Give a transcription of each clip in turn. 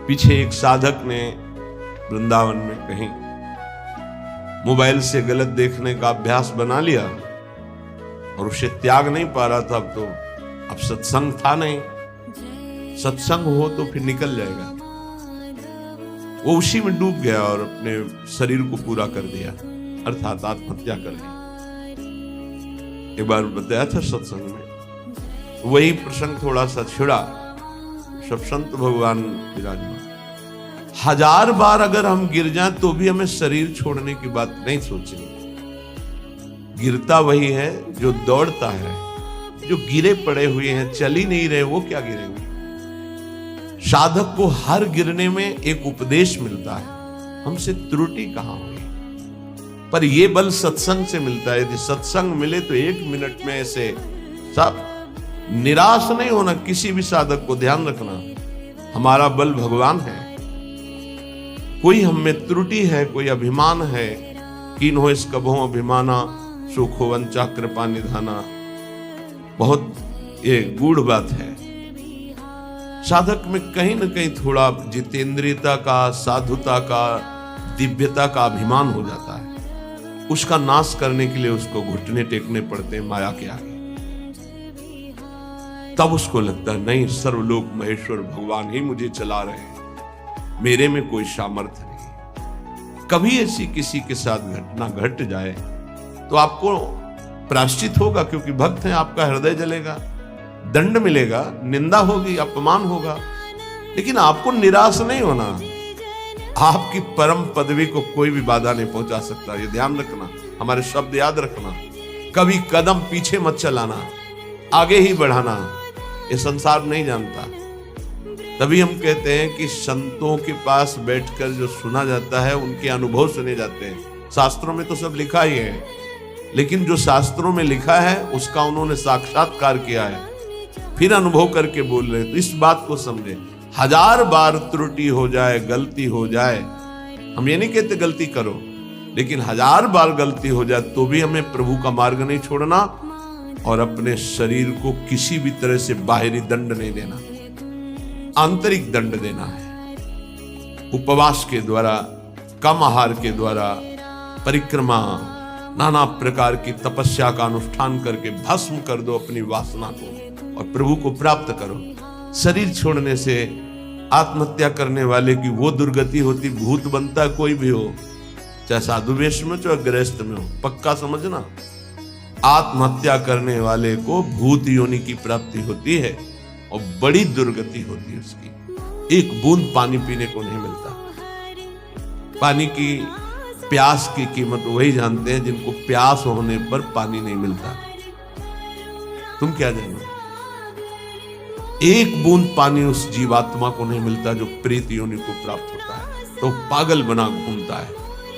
पीछे एक साधक ने वृंदावन में कहीं मोबाइल से गलत देखने का अभ्यास बना लिया और उसे त्याग नहीं पा रहा था। अब सत्संग था नहीं, सत्संग हो तो फिर निकल जाएगा। वो उसी में डूब गया और अपने शरीर को पूरा कर दिया, अर्थात आत्महत्या कर ली। एक बार बताया था सत्संग में, वही प्रसंग थोड़ा सा छिड़ा। सब संत भगवान विराजमान, 1000 बार अगर हम गिर जाएं तो भी हमें शरीर छोड़ने की बात नहीं सोचेंगे। गिरता वही है जो दौड़ता है, जो गिरे पड़े हुए हैं, चल ही नहीं रहे, वो क्या गिरेंगे। साधक को हर गिरने में एक उपदेश मिलता है, हमसे त्रुटि कहां हुई। पर यह बल सत्संग से मिलता है। यदि सत्संग मिले तो 1 मिनट में ऐसे सब। निराश नहीं होना किसी भी साधक को, ध्यान रखना हमारा बल भगवान है। कोई हम में त्रुटि है, कोई अभिमान है, कीन हो इस कभो अभिमाना, सुख हो वंचा कृपा निधाना, बहुत ये गूढ़ बात है। साधक में कहीं न कहीं थोड़ा जितेंद्रियता का, साधुता का, दिव्यता का अभिमान हो जाता है। उसका नाश करने के लिए उसको घुटने टेकने पड़ते हैं माया के आगे। तब उसको लगता है नहीं, सर्वलोक महेश्वर भगवान ही मुझे चला रहे हैं, मेरे में कोई सामर्थ्य नहीं। कभी ऐसी किसी के साथ घटना घट जाए तो आपको प्रायश्चित होगा, क्योंकि भक्त हैं, आपका हृदय जलेगा, दंड मिलेगा, निंदा होगी, अपमान होगा। लेकिन आपको निराश नहीं होना। आपकी परम पदवी को कोई भी बाधा नहीं पहुंचा सकता, ये ध्यान रखना। हमारे शब्द याद रखना, कभी कदम पीछे मत चलाना, आगे ही बढ़ाना। ये संसार नहीं जानता। तभी हम कहते हैं कि संतों के पास बैठकर जो सुना जाता है उनके अनुभव सुने जाते हैं। शास्त्रों में तो सब लिखा ही है, लेकिन जो शास्त्रों में लिखा है उसका उन्होंने साक्षात्कार किया है, फिर अनुभव करके बोल रहे। तो इस बात को समझे, 1000 बार त्रुटि हो जाए, गलती हो जाए, हम ये नहीं कहते गलती करो, लेकिन 1000 बार गलती हो जाए तो भी हमें प्रभु का मार्ग नहीं छोड़ना और अपने शरीर को किसी भी तरह से बाहरी दंड नहीं देना, आंतरिक दंड देना है। उपवास के द्वारा, कम आहार के द्वारा, परिक्रमा, नाना प्रकार की तपस्या का अनुष्ठान करके भस्म कर दो अपनी वासना को और प्रभु को प्राप्त करो। शरीर छोड़ने से आत्महत्या करने वाले की वो दुर्गति होती, भूत बनता कोई भी हो, चाहे साधु वेश में चाहे गृहस्थ में हो। पक्का समझना, आत्महत्या करने वाले को भूत योनि की प्राप्ति होती है और बड़ी दुर्गति होती है उसकी। एक बूंद पानी पीने को नहीं मिलता। पानी की प्यास की कीमत वही जानते हैं जिनको प्यास होने पर पानी नहीं मिलता। तुम क्या जानते? एक बूंद पानी उस जीवात्मा को नहीं मिलता जो प्रेत योनि को प्राप्त होता है, तो पागल बना घूमता है।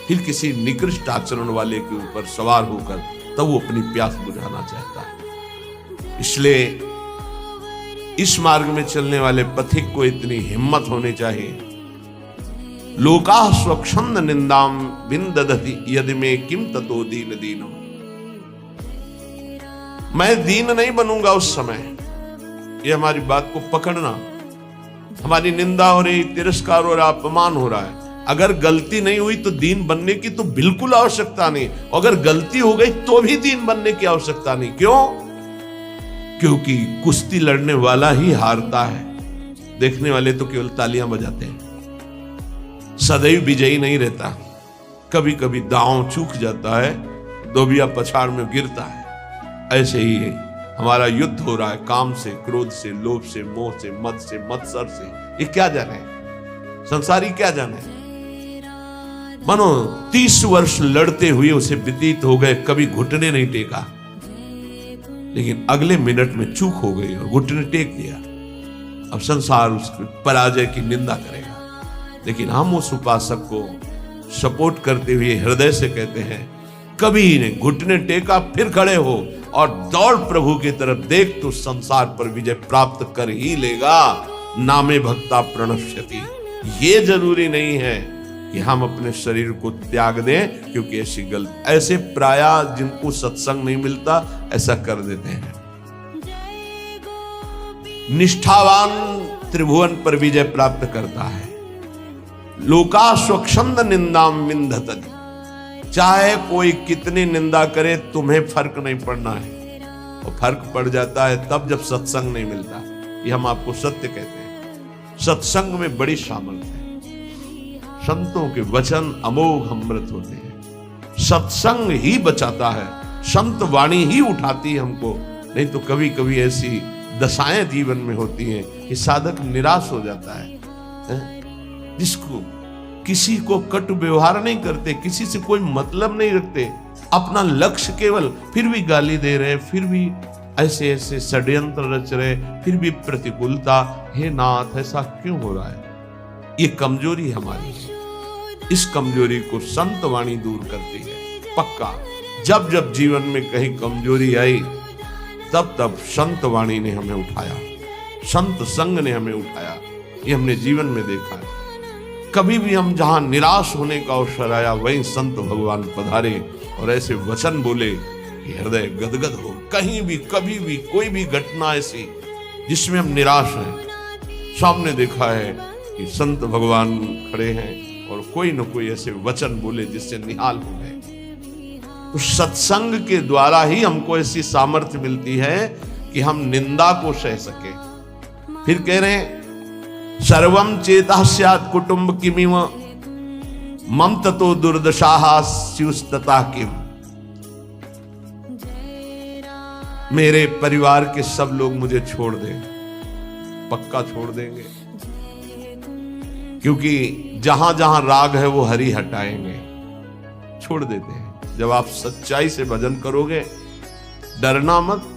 फिर किसी निकृष्ट आचरण वाले के ऊपर सवार होकर तब वो अपनी प्यास बुझाना चाहता है। इसलिए इस मार्ग में चलने वाले पथिक को इतनी हिम्मत होनी चाहिए। लोकाः स्वच्छंद निंदाम बिंदधति यदि में किम ततो दीन दीनम। मैं दीन नहीं बनूंगा उस समय। ये हमारी बात को पकड़ना। हमारी निंदा हो रही, तिरस्कार हो रहा, अपमान हो रहा है। अगर गलती नहीं हुई तो दीन बनने की तो बिल्कुल आवश्यकता नहीं। अगर गलती हो गई तो भी दीन बनने की आवश्यकता नहीं। क्यों? क्योंकि कुश्ती लड़ने वाला ही हारता है, देखने वाले तो केवल तालियां बजाते हैं। सदैव विजयी नहीं रहता, कभी कभी दांव चूक जाता है, दोबिया पछाड़ में गिरता है। ऐसे ही है, हमारा युद्ध हो रहा है काम से, क्रोध से, लोभ से, मोह से, मद से, मत्सर से। ये क्या जाने, संसारी क्या जाने। मानो 30 वर्ष लड़ते हुए उसे व्यतीत हो गए, कभी घुटने नहीं टेका, लेकिन अगले मिनट में चूक हो गई और घुटने टेक दिया। अब संसार उसकी पराजय की निंदा करेगा। लेकिन हम उस उपासक को सपोर्ट करते हुए हृदय से कहते हैं, कभी नहीं, घुटने टेका, फिर खड़े हो और दौड़ प्रभु की तरफ। देख तो संसार पर विजय प्राप्त कर ही लेगा। नामे भक्ता प्रणश्यति। ये जरूरी नहीं है कि हम अपने शरीर को त्याग दें, क्योंकि ऐसी गलती, ऐसे प्राय जिनको सत्संग नहीं मिलता ऐसा कर देते हैं। निष्ठावान त्रिभुवन पर विजय प्राप्त करता है। लोका स्वच्छंद निंदाम विंधत। चाहे कोई कितनी निंदा करे तुम्हें फर्क नहीं पड़ना है, और फर्क पड़ जाता है तब जब सत्संग नहीं मिलता। ये हम आपको सत्य कहते हैं। सत्संग में बड़ी सामर्थ्य है। संतों के वचन अमोघ अमृत होते हैं। सत्संग ही बचाता है, संत वाणी ही उठाती है हमको। नहीं तो कभी कभी ऐसी दशाएं जीवन में होती हैं कि साधक निराश हो जाता है। जिसको किसी को कटु व्यवहार नहीं करते, किसी से कोई मतलब नहीं रखते, अपना लक्ष्य केवल, फिर भी गाली दे रहे, फिर भी ऐसे ऐसे षड्यंत्र रच रहे, फिर भी प्रतिकूलता। हे नाथ, ऐसा क्यों हो रहा है? ये कमजोरी हमारी है। इस कमजोरी को संत वाणी दूर करती है। पक्का जब जब जीवन में कहीं कमजोरी आई तब तब संत वाणी ने हमें उठाया, संत संग ने हमें उठाया। ये हमने जीवन में देखा है। कभी भी हम जहां निराश होने का अवसर आया, वहीं संत भगवान पधारे और ऐसे वचन बोले कि हृदय गदगद हो। कहीं भी कभी भी कोई भी घटना ऐसी जिसमें हम निराश हैं, सामने देखा है कि संत भगवान खड़े हैं और कोई न कोई ऐसे वचन बोले जिससे निहाल हो गए। तो सत्संग के द्वारा ही हमको ऐसी सामर्थ्य मिलती है कि हम निंदा को सह सके। फिर कह रहे हैं सर्वम चेता स्यात् कुटुंब किमिव मम ततो दुर्दशाः स्युस्तता किम। मेरे परिवार के सब लोग मुझे छोड़ दें, पक्का छोड़ देंगे, क्योंकि जहां जहां राग है वो हरि हटाएंगे, छोड़ देते हैं। जब आप सच्चाई से भजन करोगे, डरना मत।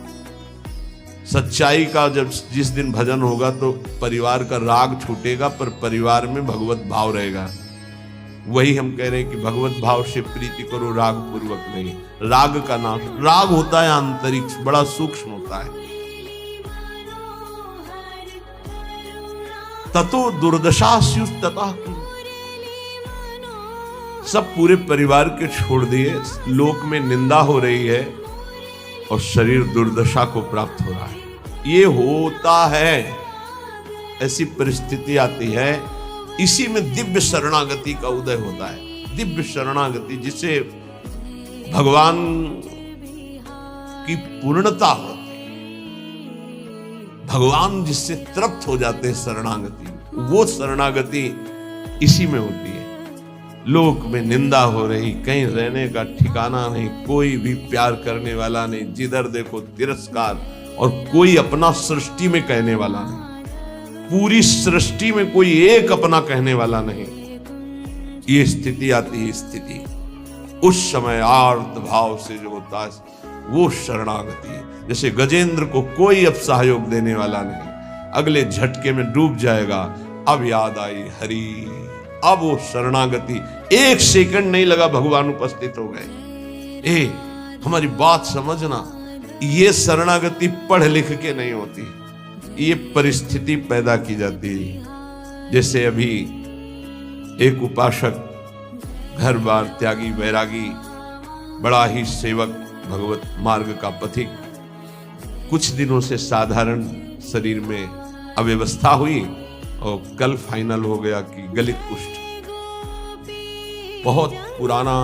सच्चाई का जब जिस दिन भजन होगा तो परिवार का राग छूटेगा, पर परिवार में भगवत भाव रहेगा। वही हम कह रहे हैं कि भगवत भाव से प्रीति करो, राग पूर्वक नहीं। राग का नाश, राग होता है आंतरिक, बड़ा सूक्ष्म होता है। ततो दुर्दशा स्युस्तता। सब पूरे परिवार के छोड़ दिए, लोक में निंदा हो रही है और शरीर दुर्दशा को प्राप्त हो रहा है। ये होता है, ऐसी परिस्थिति आती है। इसी में दिव्य शरणागति का उदय होता है। दिव्य शरणागति जिसे भगवान की पूर्णता होती है, भगवान जिससे तृप्त हो जाते हैं शरणागति, वो शरणागति इसी में होती है। लोक में निंदा हो रही, कहीं रहने का ठिकाना नहीं, कोई भी प्यार करने वाला नहीं, जिधर देखो तिरस्कार, और कोई अपना सृष्टि में कहने वाला नहीं। पूरी सृष्टि में कोई एक अपना कहने वाला नहीं। ये स्थिति आती है। स्थिति उस समय आर्त भाव से जो होता है वो शरणागति है। जैसे गजेंद्र को कोई अब सहयोग देने वाला नहीं, अगले झटके में डूब जाएगा। अब याद आई हरि, अब वो शरणागति, एक सेकंड नहीं लगा, भगवान उपस्थित हो गए। हमारी बात समझना, ये शरणागति पढ़ लिख के नहीं होती, ये परिस्थिति पैदा की जाती है। जैसे अभी एक उपासक, घर बार त्यागी, वैरागी, बड़ा ही सेवक, भगवत मार्ग का पथिक, कुछ दिनों से साधारण शरीर में अव्यवस्था हुई और कल फाइनल हो गया कि गलित कुष्ठ। बहुत पुराना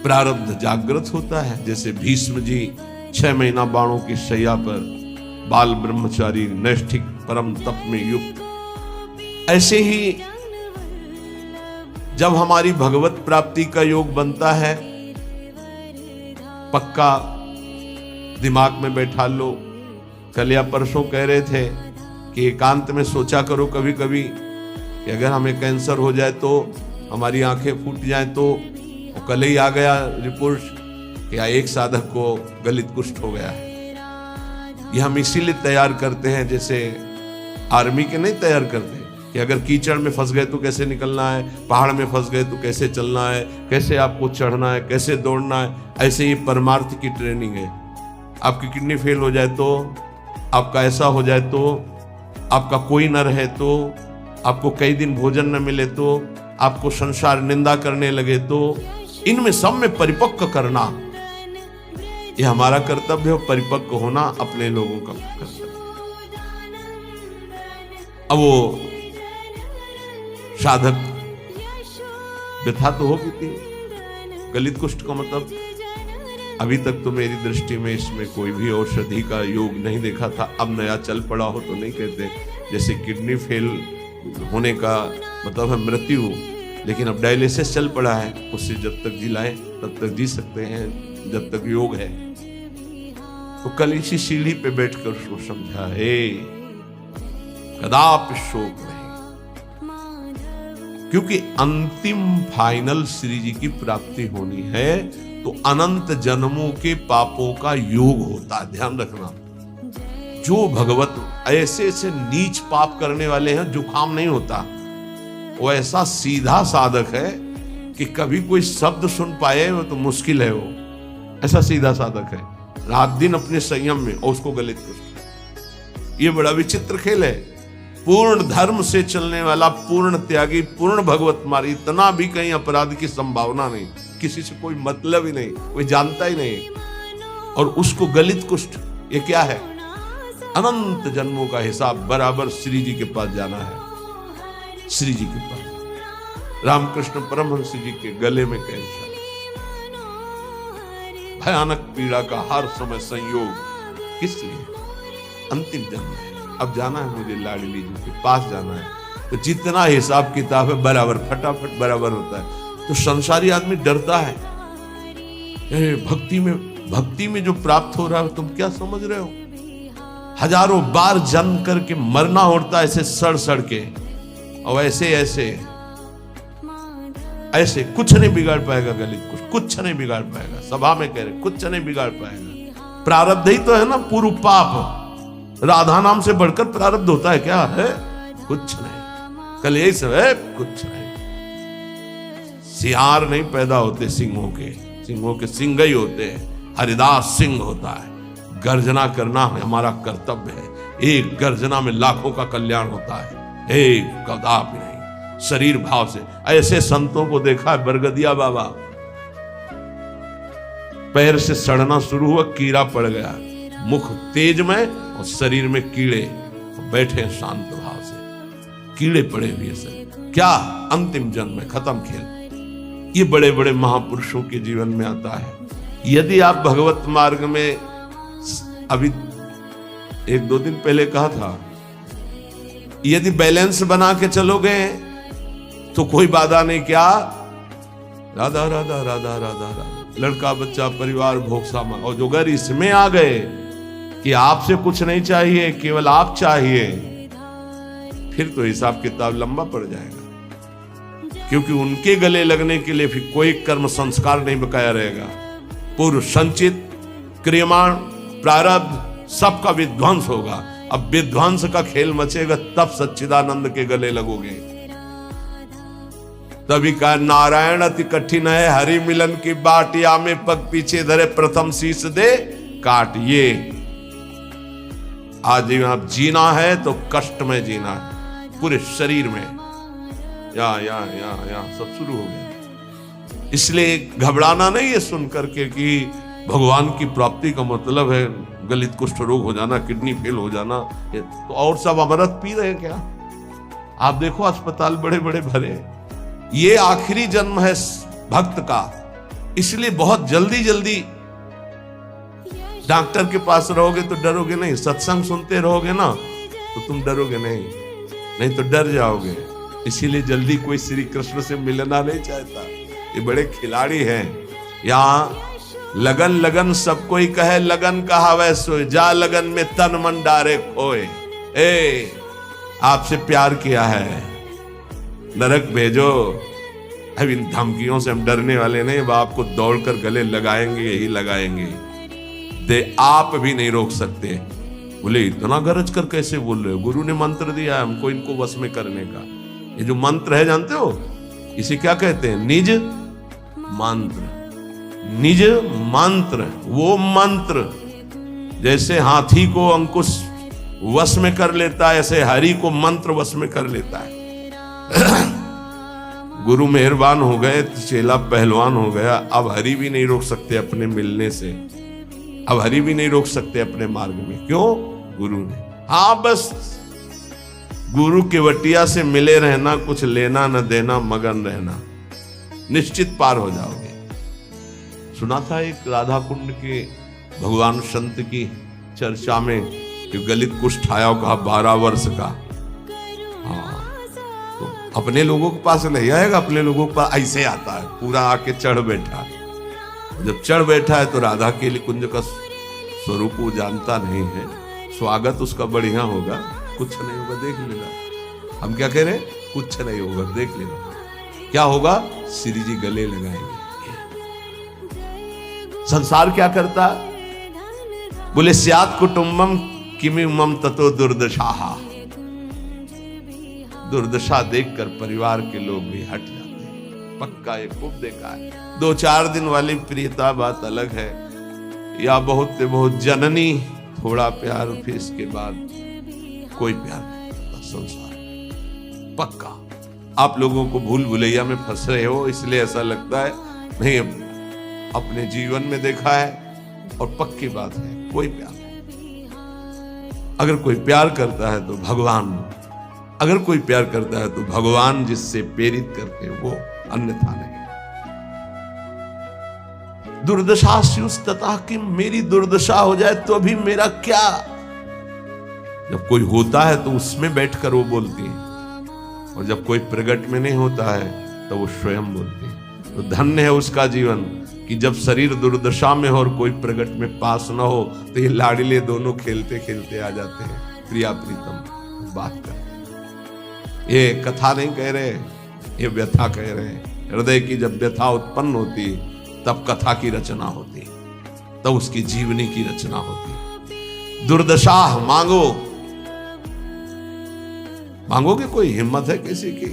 प्रारब्ध जागृत होता है। जैसे भीष्म जी 6 महीना बाणों की शैया पर, बाल ब्रह्मचारी, नैष्ठिक परम तप में युक्त। ऐसे ही जब हमारी भगवत प्राप्ति का योग बनता है, पक्का दिमाग में बैठा लो। कल या परसों कह रहे थे कि एकांत में सोचा करो कभी कभी कि अगर हमें कैंसर हो जाए तो, हमारी आंखें फूट जाए तो कल ही आ गया रिपोर्ट कि एक साधक को गलित कुष्ठ हो गया है। ये हम इसीलिए तैयार करते हैं, जैसे आर्मी के नहीं तैयार करते कि अगर कीचड़ में फंस गए तो कैसे निकलना है, पहाड़ में फंस गए तो कैसे चलना है, कैसे आपको चढ़ना है, कैसे दौड़ना है। ऐसे ही परमार्थ की ट्रेनिंग है। आपकी किडनी फेल हो जाए तो, आपका ऐसा हो जाए तो, आपका कोई न रहे तो, आपको कई दिन भोजन न मिले तो, आपको संसार निंदा करने लगे तो, इनमें सब में परिपक्व करना ये हमारा कर्तव्य है। परिपक्व होना अपने लोगों का कर्तव्य। अब वो साधक व्यथा तो होगी थी। गलित कुष्ठ का मतलब अभी तक तो मेरी दृष्टि में इसमें कोई भी औषधि का योग नहीं देखा था। अब नया चल पड़ा हो तो नहीं कहते, जैसे किडनी फेल होने का मतलब है मृत्यु, लेकिन अब डायलिसिस चल पड़ा है, उससे जब तक जिलाए तब तक जी सकते हैं, जब तक योग है। तो कल इसी सीढ़ी पे बैठकर उसको समझा, हे कदापि शोक नहीं, क्योंकि अंतिम फाइनल श्री जी की प्राप्ति होनी है तो अनंत जन्मों के पापों का योग होता है। ध्यान रखना, जो भगवत ऐसे ऐसे नीच पाप करने वाले हैं जुकाम नहीं होता, वो ऐसा सीधा साधक है कि कभी कोई शब्द सुन पाए वो तो मुश्किल है, वो ऐसा सीधा साधक है, रात दिन अपने संयम में, और उसको गलित कुष्ठ। ये बड़ा विचित्र खेल है। पूर्ण धर्म से चलने वाला, पूर्ण त्यागी, पूर्ण भगवत मार्ग, इतना भी कहीं अपराध की संभावना नहीं, किसी से कोई मतलब ही नहीं, कोई जानता ही नहीं, और उसको गलित कुष्ठ। ये क्या है? अनंत जन्मों का हिसाब बराबर श्री जी के पास जाना है। श्री जी के पास रामकृष्ण परमहंस जी के गले में कैंसर, भयानक पीड़ा का हर समय संयोग, किस लिए? अंतिम जन्म है, अब जाना है मुझे लाडली जी के पास जाना है। तो जितना हिसाब किताब है बराबर फटाफट बराबर होता है। तो संसारी आदमी डरता है, भक्ति में जो प्राप्त हो रहा है तुम क्या समझ रहे हो? हजारों बार जन्म करके मरना होता है ऐसे सड़ सड़ के, और ऐसे कुछ नहीं बिगाड़ पाएगा गलित कुछ नहीं बिगाड़ पाएगा। सभा में कह रहे कुछ नहीं बिगाड़ पाएगा। प्रारब्ध ही तो है ना, पूर्व पाप। राधा नाम से बढ़कर प्रारब्ध होता है क्या? है कुछ नहीं। कल यही सब है, कुछ नहीं। सियार नहीं पैदा होते सिंहों के सिंह ही होते हैं। हरिदास सिंह होता है। गर्जना करना हमारा कर्तव्य है। एक गर्जना में लाखों का कल्याण होता है, एक कदापि नहीं। शरीर भाव से ऐसे संतों को देखा है। बरगदिया बाबा, पैर से सड़ना शुरू हुआ, कीड़ा पड़ गया, मुख तेज में और शरीर में कीड़े, बैठे शांत भाव से, कीड़े पड़े हुए से। क्या? अंतिम जन्म में खत्म खेल। ये बड़े बड़े महापुरुषों के जीवन में आता है। यदि आप भगवत मार्ग में, अभी एक दो दिन पहले कहा था, यदि बैलेंस बना के चलोगे तो कोई बाधा नहीं। क्या? राधा राधा राधा राधा राधा, लड़का बच्चा परिवार भोग सामा। और जो अगर इसमें आ गए कि आपसे कुछ नहीं चाहिए, केवल आप चाहिए, फिर तो हिसाब किताब लंबा पड़ जाएगा। क्योंकि उनके गले लगने के लिए फिर कोई कर्म संस्कार नहीं बकाया रहेगा। पूर्व संचित क्रियमाण प्रारब्ध सबका विध्वंस होगा। अब विध्वंस का खेल मचेगा, तब सच्चिदानंद के गले लगोगे। तभी कहा, नारायण अति कठिन है, हरि मिलन की बाट, या में पग पीछे धरे, प्रथम शीश दे काट। ये आज आप जीना है तो कष्ट में जीना है, पूरे शरीर में। या सब शुरू हो गया। इसलिए घबराना नहीं है सुन करके कि भगवान की प्राप्ति का मतलब है गलित कुष्ठ रोग हो जाना, किडनी फेल हो जाना। तो और सब अमृत पी रहे हैं क्या? आप देखो अस्पताल बड़े बड़े भरे। ये आखिरी जन्म है भक्त का, इसलिए बहुत जल्दी जल्दी डॉक्टर के पास रहोगे तो डरोगे नहीं। सत्संग सुनते रहोगे ना तो तुम डरोगे नहीं तो डर जाओगे। इसीलिए जल्दी कोई श्री कृष्ण से मिलना नहीं चाहता। ये बड़े खिलाड़ी हैं। यहाँ लगन लगन सब कोई कहे, लगन कहावै सोए, जा लगन में तन मन डारे खोए। आपसे प्यार किया है, नरक भेजो। अब इन धमकियों से हम डरने वाले नहीं। अब आपको दौड़कर गले लगाएंगे, यही लगाएंगे। दे आप भी नहीं रोक सकते। बोले इतना गरज कर कैसे बोल रहे हो? गुरु ने मंत्र दिया है हमको इनको वश में करने का। ये जो मंत्र है जानते हो, इसे क्या कहते हैं? निज मंत्र। निज मंत्र, वो मंत्र जैसे हाथी को अंकुश वश में कर लेता है, ऐसे हरि को मंत्र वश में कर लेता है। गुरु मेहरबान हो गए तो चेला पहलवान हो गया। अब हरि भी नहीं रोक सकते अपने मिलने से, अब हरि भी नहीं रोक सकते अपने मार्ग में। क्यों? गुरु ने। हाँ, बस गुरु केवटिया से मिले रहना, कुछ लेना न देना, मगन रहना, निश्चित पार हो जाओगे। सुना था एक राधा कुंड के भगवान संत की चर्चा में कि गलित कुष्ठ आया कहा 12 वर्ष का। हाँ, तो अपने लोगों के पास ले आएगा, अपने लोगों के पास ऐसे आता है, पूरा आके चढ़ बैठा। जब चढ़ बैठा है तो राधा के लिए कुंज का स्वरूप वो जानता नहीं है, स्वागत उसका बढ़िया होगा, कुछ नहीं होगा, देख लेना। हम क्या कह रहे हैं? कुछ नहीं होगा, देख लेना। क्या होगा? श्री जी गले लगाएंगे। संसार क्या करता? बोले स्यात् कुटुंबम किमिमम ततो दुर्दशा। दुर्दशा देखकर परिवार के लोग भी हट जाते हैं। पक्का ये खूब देखा है। 2-4 दिन वाली प्रियता बात अलग है, या बहुत बहुत जननी थोड़ा प्यार, फिर इसके बाद कोई प्यार नहीं करता संसार। पक्का आप लोगों को भूल भुलैया में फंस रहे हो, इसलिए ऐसा लगता है। नहीं, अपने जीवन में देखा है और पक्की बात है, कोई प्यार नहीं। अगर कोई प्यार करता है तो भगवान, अगर कोई प्यार करता है तो भगवान जिससे प्रेरित करते हैं, वो अन्यथा नहीं। दुर्दशा स्युस्ततः कि मेरी दुर्दशा हो जाए तो अभी मेरा क्या। जब कोई होता है तो उसमें बैठकर वो बोलती है, और जब कोई प्रकट में नहीं होता है तो वो स्वयं बोलती है। तो धन्य है उसका जीवन कि जब शरीर दुर्दशा में हो और कोई प्रकट में पास न हो, तो ये लाडले दोनों खेलते खेलते आ जाते हैं, प्रिया प्रीतम बात करते। ये कथा नहीं कह रहे, ये व्यथा कह रहे हैं। हृदय की जब व्यथा उत्पन्न होती तब कथा की रचना होती, तब उसकी जीवनी की रचना होती। दुर्दशा मांगो, मांगोगे? कोई हिम्मत है किसी की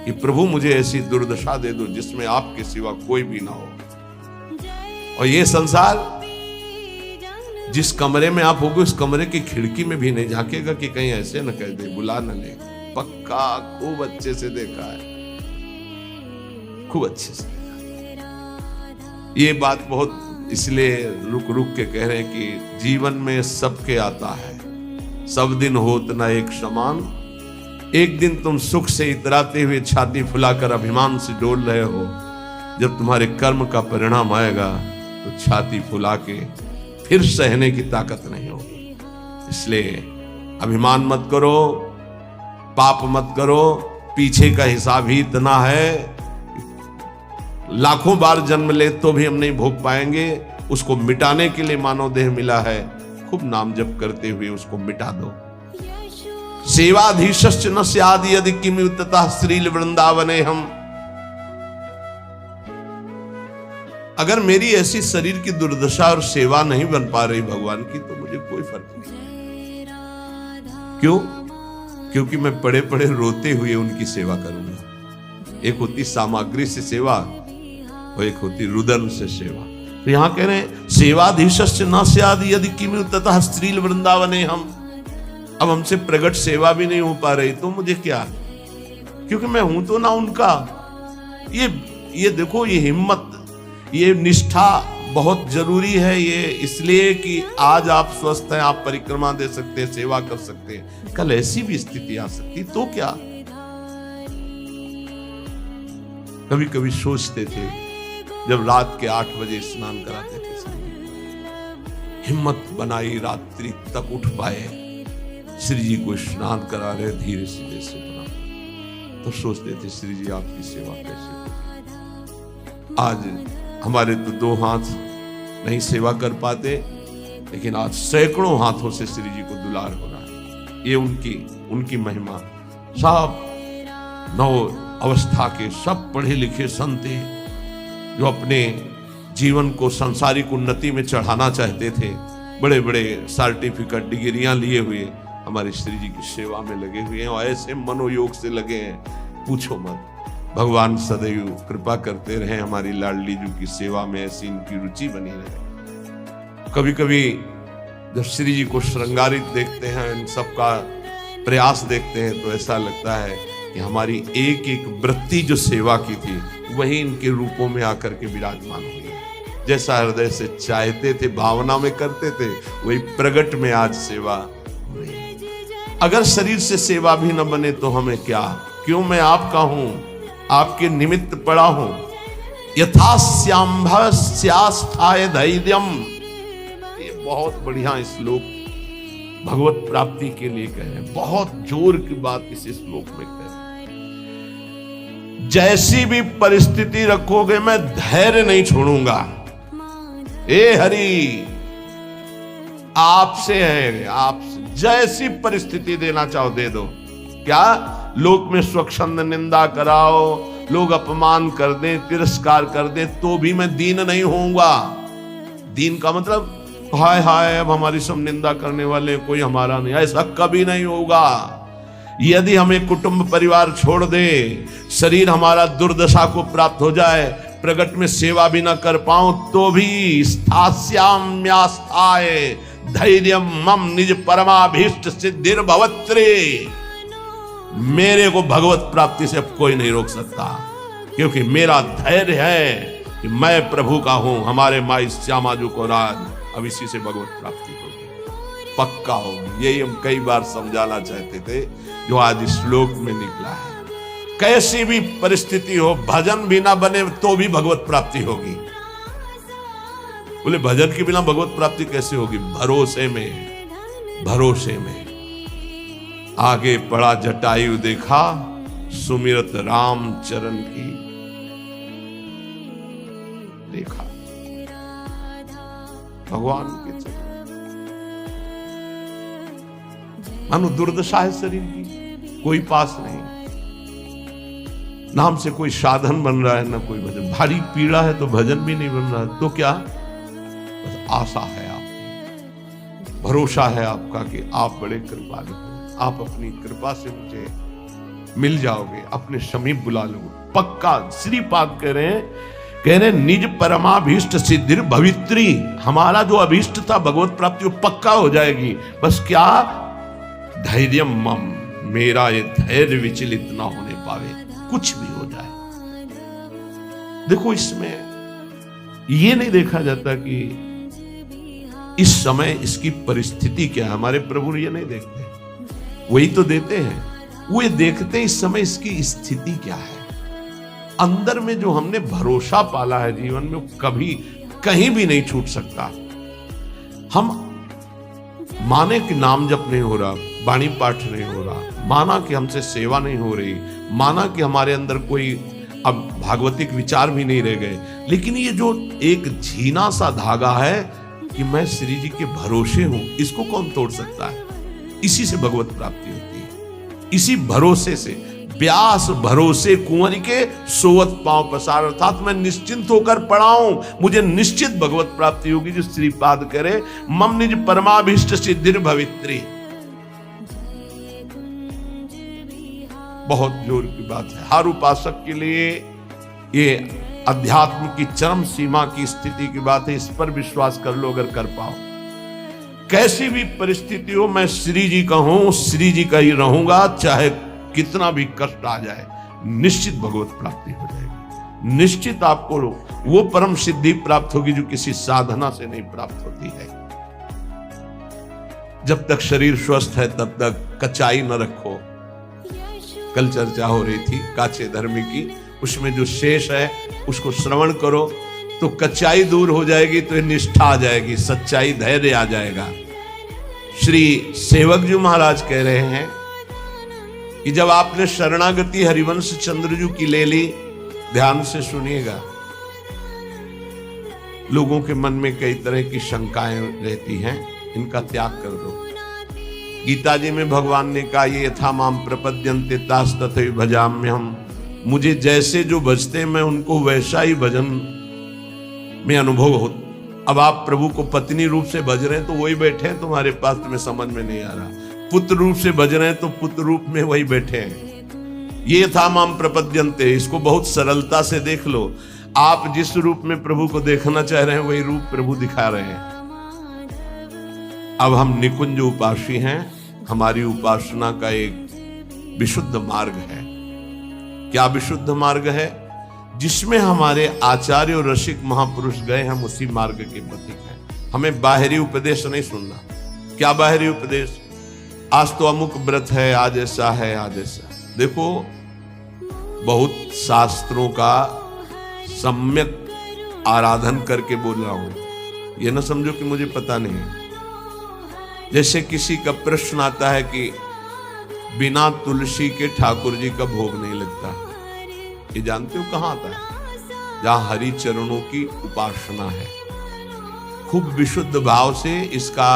कि प्रभु मुझे ऐसी दुर्दशा दे दो जिसमें आपके सिवा कोई भी ना हो। और ये संसार, जिस कमरे में आप होगे उस कमरे की खिड़की में भी नहीं झांकेगा कि कहीं ऐसे न कह दे, बुला न ले। पक्का खूब अच्छे से देखा है, खूब अच्छे से। ये बात बहुत इसलिए रुक रुक के कह रहे हैं कि जीवन में सबके आता है, सब दिन होत न एक समान। एक दिन तुम सुख से इतराते हुए छाती फुलाकर अभिमान से डोल रहे हो, जब तुम्हारे कर्म का परिणाम आएगा तो छाती फुला के फिर सहने की ताकत नहीं होगी। इसलिए अभिमान मत करो, पाप मत करो। पीछे का हिसाब ही इतना है, लाखों बार जन्म ले तो भी हम नहीं भोग पाएंगे। उसको मिटाने के लिए मानव देह मिला है, खूब नाम जप करते हुए उसको मिटा दो। सेवाधीशश्च न स्याद् यदि किमुततः श्रील वृंदावने हम। अगर मेरी ऐसी शरीर की दुर्दशा और सेवा नहीं बन पा रही भगवान की, तो मुझे कोई फर्क नहीं। क्यों? क्योंकि मैं पड़े पड़े रोते हुए उनकी सेवा करूंगा। एक होती सामग्री से सेवा और एक होती रुदन से सेवा। तो यहां कह रहे हैं सेवाधीशश्च न स्याद् यदि किमुततः श्रील वृंदावने हम। अब हमसे प्रगट सेवा भी नहीं हो पा रही तो मुझे क्या, क्योंकि मैं हूं तो ना उनका। ये देखो, ये हिम्मत, ये निष्ठा बहुत जरूरी है। ये इसलिए कि आज आप स्वस्थ हैं, आप परिक्रमा दे सकते हैं, सेवा कर सकते हैं। कल ऐसी भी स्थिति आ सकती तो क्या। कभी कभी सोचते थे जब रात के 8 बजे स्नान कराते थे, हिम्मत बनाई रात्रि तक उठ पाए, श्री जी को स्नान करा रहे धीरे से बना, तो सोचते थे श्री जी आपकी सेवा कैसे होगी। आज हमारे तो 2 हाथ नहीं सेवा कर पाते, लेकिन आज सैकड़ों हाथों से श्री जी को दुलार हो रहा है। ये उनकी महिमा। सब 9 अवस्था के सब पढ़े लिखे संत जो अपने जीवन को सांसारिक उन्नति में चढ़ाना चाहते थे, बड़े बड़े सर्टिफिकेट डिग्रियां लिए हुए हमारे श्री जी की सेवा में लगे हुए हैं, और ऐसे मनोयोग से लगे हैं, पूछो मत। भगवान सदैव कृपा करते रहे हमारी लाडली जी की सेवा में, ऐसी इनकी रुचि बनी रहे। कभी कभी जब श्री जी को श्रृंगारित देखते हैं, इन सबका प्रयास देखते हैं, तो ऐसा लगता है कि हमारी एक एक वृत्ति जो सेवा की थी वही इनके रूपों में आकर के विराजमान हुई है। जैसा हृदय से चाहते थे, भावना में करते थे, वही प्रगट में आज सेवा। अगर शरीर से सेवा भी न बने तो हमें क्या, क्यों मैं आपका हूं, आपके निमित्त पड़ा हूं। यथास्यांभस्यास्थाय धैर्यम, ये बहुत बढ़िया श्लोक भगवत प्राप्ति के लिए कह रहे हैं, बहुत जोर की बात इस श्लोक में कह रहे हैं। जैसी भी परिस्थिति रखोगे मैं धैर्य नहीं छोड़ूंगा। ए हरि, आपसे है, आपसे जैसी परिस्थिति देना चाहो दे दो। क्या लोक में स्वच्छंद निंदा कराओ, लोग अपमान कर दें, तिरस्कार कर दें, तो भी मैं दीन नहीं होऊंगा। दीन का मतलब हाय हाय अब हमारी सब निंदा करने वाले, कोई हमारा नहीं, ऐसा कभी नहीं होगा। यदि हमें कुटुंब परिवार छोड़ दे, शरीर हमारा दुर्दशा को प्राप्त हो जाए, प्रगट में सेवा भी ना कर पाऊं, तो भी स्थास्याम्यास्थाय धैर्यम मम निज परमाभीष्ट सिद्धिर्भवत्रे, मेरे को भगवत प्राप्ति से अब कोई नहीं रोक सकता, क्योंकि मेरा धैर्य है कि मैं प्रभु का हूं। हमारे माई श्यामाजू को राज, अब इसी से भगवत प्राप्ति होगी, पक्का होगी। यही हम कई बार समझाना चाहते थे, जो आज इस श्लोक में निकला है। कैसी भी परिस्थिति हो, भजन भी ना बने तो भी भगवत प्राप्ति होगी। बोले भजन के बिना भगवत प्राप्ति कैसे होगी? भरोसे में, भरोसे में। आगे पड़ा जटायु देखा, सुमिरत राम चरण की देखा, भगवान के चरण। मानो दुर्दशा है शरीर की, कोई पास नहीं, नाम से कोई साधन बन रहा है, ना कोई भजन। भारी पीड़ा है तो भजन भी नहीं बन रहा है, तो क्या? बस आशा है आपकी, भरोसा है आपका कि आप बड़े कृपालु हैं, आप अपनी कृपा से मुझे मिल जाओगे, अपने समीप बुला लोगे, पक्का। श्रीपाद कह रहे निज परमाभीष्ट सिद्धिर भवित्री, हमारा जो अभीष्ट था भगवत प्राप्ति वो पक्का हो जाएगी। बस क्या? धैर्यम मम, मेरा ये धैर्य विचलित ना होने पावे, कुछ भी हो जाए। देखो इसमें ये नहीं देखा जाता कि इस समय इसकी परिस्थिति क्या है, हमारे प्रभु ये नहीं देखते, वही तो देते हैं। वो ये देखते हैं इस समय इसकी स्थिति क्या है। अंदर में जो हमने भरोसा पाला है जीवन में, कभी कहीं भी नहीं छूट सकता। हम माने कि नाम जप नहीं हो रहा, वाणी पाठ नहीं हो रहा, माना कि हमसे सेवा नहीं हो रही, माना कि हमारे अंदर कोई अब भागवतिक विचार भी नहीं रह गए, लेकिन ये जो एक झीना सा धागा है कि मैं श्री जी के भरोसे हूं, इसको कौन तोड़ सकता है? इसी से भगवत प्राप्ति होती है, इसी भरोसे से। व्यास भरोसे कुंवर के सोवत पांव पसार, अर्थात मैं निश्चिंत होकर पड़ा हूं, मुझे निश्चित भगवत प्राप्ति होगी। जो श्रीपाद करे मम निज परमाभीष्ट सिद्धिर भवित्री, बहुत जोर की बात है। हर उपासक के लिए ये अध्यात्म की चरम सीमा की स्थिति की बात है। इस पर विश्वास कर लो अगर कर पाओ। कैसी भी परिस्थिति हो, मैं श्री जी का हूं, श्री जी का ही रहूंगा, चाहे कितना भी कष्ट आ जाए, निश्चित भगवत प्राप्ति हो जाएगी। निश्चित आपको वो परम सिद्धि प्राप्त होगी जो किसी साधना से नहीं प्राप्त होती है। जब तक शरीर स्वस्थ है तब तक कचाई न रखो। कल चर्चा हो रही थी काचे धर्म की, उसमें जो शेष है उसको श्रवण करो तो कच्चाई दूर हो जाएगी, तो निष्ठा आ जाएगी, सच्चाई धैर्य आ जाएगा। श्री सेवक जी महाराज कह रहे हैं कि जब आपने शरणागति हरिवंश चंद्रजू की ले ली, ध्यान से सुनिएगा, लोगों के मन में कई तरह की शंकाएं रहती हैं, इनका त्याग कर दो। गीता जी में भगवान ने कहा ये यथा माम प्रपद्यन्ते तास तथैव भजाम्यहम्, मुझे जैसे जो भजते मैं उनको वैसा ही भजन में अनुभव हो। अब आप प्रभु को पत्नी रूप से भज रहे हैं तो वही बैठे हैं तुम्हारे पास, तुम्हें समझ में नहीं आ रहा। पुत्र रूप से भज रहे हैं तो पुत्र रूप में वही बैठे हैं। ये था माम प्रपद्यन्ते, इसको बहुत सरलता से देख लो। आप जिस रूप में प्रभु को देखना चाह रहे हैं वही रूप प्रभु दिखा रहे हैं। अब हम निकुंज उपासी हैं, हमारी उपासना का एक विशुद्ध मार्ग है। क्या विशुद्ध मार्ग है? जिसमें हमारे आचार्य और रसिक महापुरुष गए, हम उसी मार्ग के प्रतीक हैं। हमें बाहरी उपदेश नहीं सुनना। क्या बाहरी उपदेश? आज तो अमुक व्रत है, आज ऐसा है, आज ऐसा। देखो, बहुत शास्त्रों का सम्यक आराधन करके बोल रहा हूं, ये ना समझो कि मुझे पता नहीं। जैसे किसी का प्रश्न आता है कि बिना तुलसी के ठाकुर जी का भोग नहीं लगता, ये जानते हो कहां आता है? जहां हरि चरणों की उपासना है। खूब विशुद्ध भाव से इसका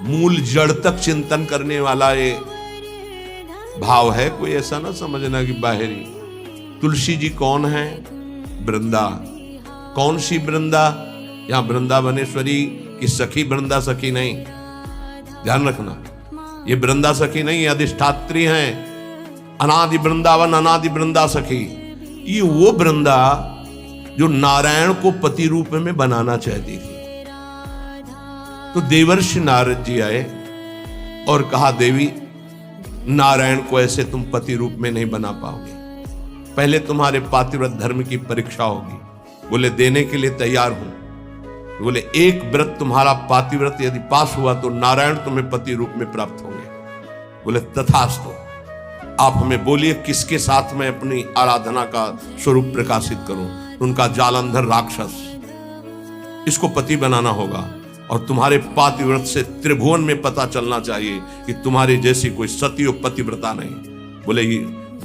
मूल जड़ तक चिंतन करने वाला ये भाव है। कोई ऐसा ना समझना कि बाहरी। तुलसी जी कौन है? वृंदा। कौन सी वृंदा? यहां वृंदावनेश्वरी की सखी वृंदा सखी नहीं, ध्यान रखना। ये वृंदा सखी नहीं, अधिष्ठात्री हैं। अनादि वृंदावन, अनादि वृंदा सखी। ये वो वृंदा जो नारायण को पति रूप में बनाना चाहती थी। तो देवर्षि नारद जी आए और कहा, देवी, नारायण को ऐसे तुम पति रूप में नहीं बना पाओगे, पहले तुम्हारे पातिव्रत धर्म की परीक्षा होगी। बोले देने के लिए तैयार हूं। बोले एक व्रत तुम्हारा पातिव्रत यदि पास हुआ तो नारायण तुम्हें पति रूप में प्राप्त होंगे। बोले तथास्तु। आप हमें बोलिए किसके साथ मैं अपनी आराधना का स्वरूप प्रकाशित करूं। उनका जालंधर राक्षस, इसको पति बनाना होगा और तुम्हारे पातिव्रत से त्रिभुवन में पता चलना चाहिए कि तुम्हारी जैसी कोई सती और पतिव्रता नहीं। बोले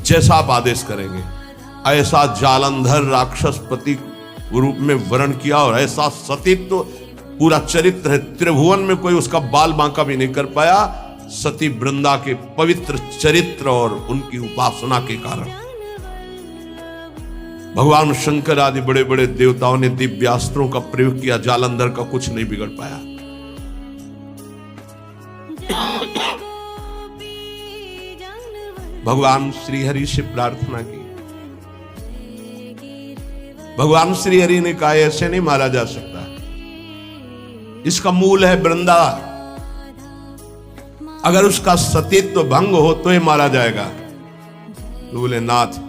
जैसा आप आदेश करेंगे। ऐसा जालंधर राक्षस पति रूप में वर्ण किया और ऐसा सतीत्व तो पूरा चरित्र है, त्रिभुवन में कोई उसका बाल बांका भी नहीं कर पाया। सती वृंदा के पवित्र चरित्र और उनकी उपासना के कारण भगवान शंकर आदि बड़े बड़े देवताओं ने दिव्यास्त्रों का प्रयोग किया, जालंधर का कुछ नहीं बिगड़ पाया। भगवान श्रीहरि से प्रार्थना की। भगवान श्रीहरि ने कहा, ऐसे नहीं मारा जा सकता, इसका मूल है वृंदा, अगर उसका सतीत्व भंग हो तो ही मारा जाएगा। तो बोले नाथ,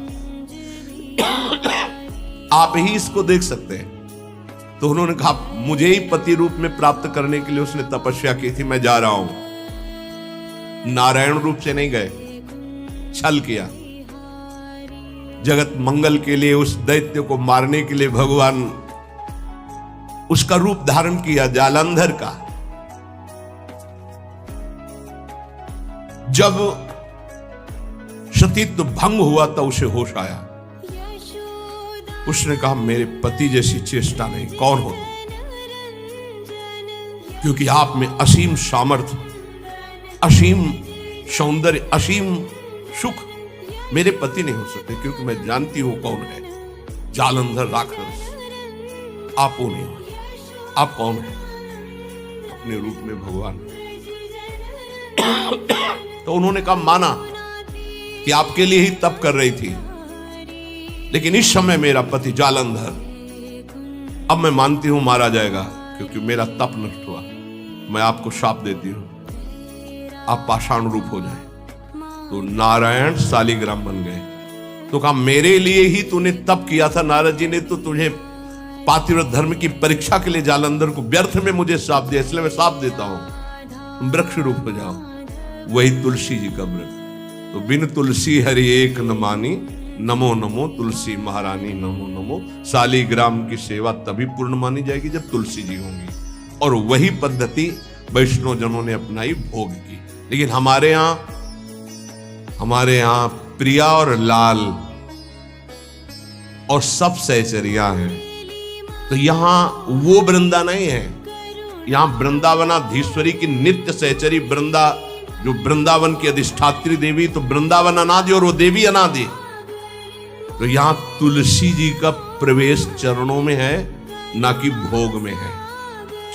आप ही इसको देख सकते हैं। तो उन्होंने कहा, मुझे ही पति रूप में प्राप्त करने के लिए उसने तपस्या की थी, मैं जा रहा हूं। नारायण रूप से नहीं गए, छल किया। जगत मंगल के लिए उस दैत्य को मारने के लिए भगवान उसका रूप धारण किया, जालंधर का। जब सतीत्व भंग हुआ तो उसे होश आया। उसने कहा, मेरे पति जैसी चेष्टा नहीं, कौन हो? क्योंकि आप में असीम सामर्थ्य, असीम सौंदर्य, असीम सुख मेरे पति नहीं हो सकते, क्योंकि मैं जानती हूं कौन है। जालंधर राक्षस, आप वो नहीं हो। आप कौन है? अपने रूप में भगवान। तो उन्होंने कहा, माना कि आपके लिए ही तप कर रही थी, लेकिन इस समय मेरा पति जालंधर, अब मैं मानती हूं मारा जाएगा, क्योंकि मेरा तप नष्ट हुआ। मैं आपको शाप देती हूं, आप पाषाण रूप हो जाएं। तो नारायण शालिग्राम बन गए। तो कहा, मेरे लिए ही तूने तप किया था, नारद जी ने तो तुझे पातिव्रत धर्म की परीक्षा के लिए जालंधर को व्यर्थ में मुझे शाप दिया, इसलिए मैं शाप देता हूं, तुम वृक्ष रूप हो जाओ। वही तुलसी जी का व्रत। तो बिन तुलसी हरि एक न मानी, नमो नमो तुलसी महारानी, नमो नमो। शालिग्राम की सेवा तभी पूर्ण मानी जाएगी जब तुलसी जी होंगी। और वही पद्धति वैष्णव जनों ने अपनाई, भोग की। लेकिन हमारे यहाँ प्रिया और लाल और सब सहचरिया हैं। तो यहां वो वृंदा नहीं है, यहां वृंदावनाधीश्वरी की नित्य सहचरी वृंदा, जो वृंदावन की अधिष्ठात्री देवी। तो वृंदावन अनादि और वो देवी अनादि। तो यहां तुलसी जी का प्रवेश चरणों में है, ना कि भोग में है।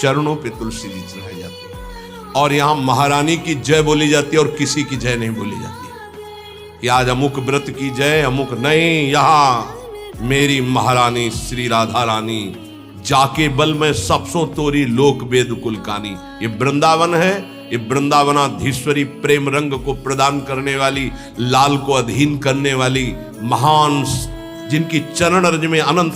चरणों पे तुलसी जी चढ़ाई जाती है। और यहां महारानी की जय बोली जाती है और किसी की जय नहीं बोली जाती कि आज अमुक व्रत की जय, अमुक नहीं। यहां मेरी महारानी श्री राधा रानी, जाके बल में सबसों तोरी लोक वेद कुलकानी। ये वृंदावन है, ये वृंदावनाधीश्वरी प्रेम रंग को प्रदान करने वाली, लाल को अधीन करने वाली महान, जिनकी चरण रज में अनंत